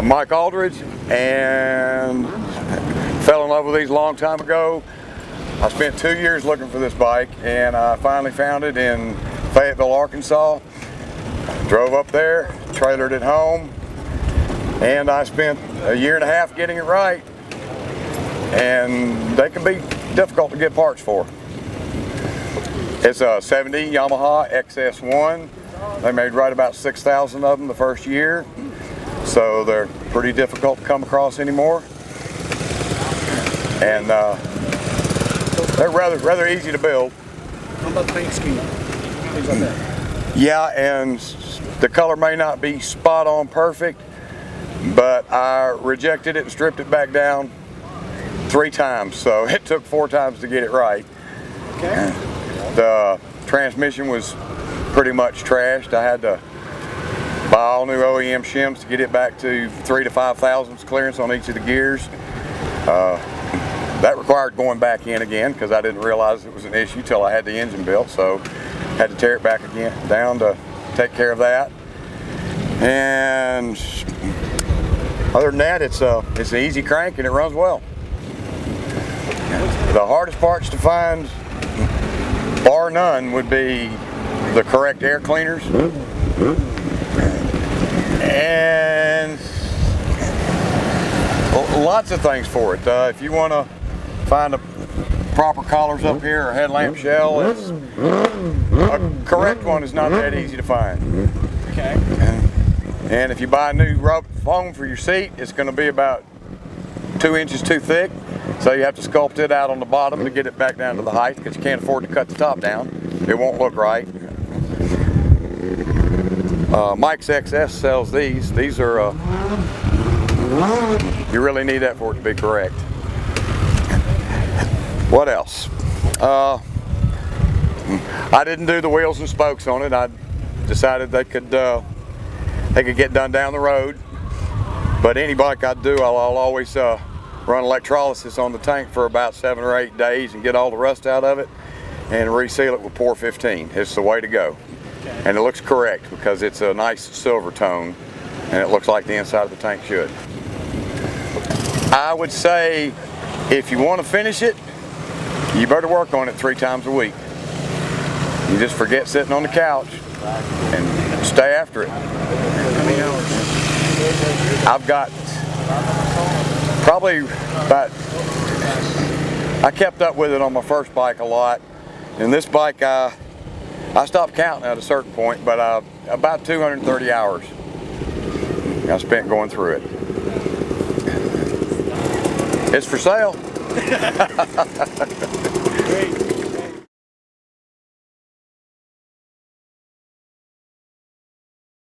I'm Mike Aldredge, and fell in love with these a long time ago. I spent 2 years looking for this bike, and I finally found it in Fayetteville, Arkansas. Drove up there, trailered it home, and I spent a year and a half getting it right. And they can be difficult to get parts for. It's a 70 Yamaha XS1. They made right about 6,000 of them the first year, so they're pretty difficult to come across anymore. And they're rather easy to build. How about paint scheme? Things like that. Yeah, and the color may not be spot on perfect, but I rejected it and stripped it back down 3 times, so it took 4 times to get it right. Okay. The transmission was pretty much trashed. I had to buy all new OEM shims to get it back to 3 to 5 thousandths clearance on each of the gears. That required going back in again because I didn't realize it was an issue till I had the engine built, so had to tear it back again down to take care of that. And other than that, it's an easy crank and it runs well. The hardest parts to find, bar none, would be the correct air cleaners and lots of things for it. If you want to find the proper collars up here or headlamp shell, a correct one is not that easy to find. Okay. And if you buy a new rubber foam for your seat, it's going to be about 2 inches too thick, so you have to sculpt it out on the bottom to get it back down to the height because you can't afford to cut the top down. It won't look right. Mike's XS sells these. These are, you really need that for it to be correct. What else? I didn't do the wheels and spokes on it. I decided they could get done down the road. But any bike I do, I'll always run electrolysis on the tank for about 7 or 8 days and get all the rust out of it and reseal it with Pour 15. It's the way to go. And it looks correct because it's a nice silver tone and it looks like the inside of the tank should. I would say if you want to finish it, you better work on it 3 times a week. You just forget sitting on the couch and stay after it. How many hours? I've got probably about, I kept up with it on my first bike a lot. And this bike, I stopped counting at a certain point, but about 230 hours I spent going through it. It's for sale. Great.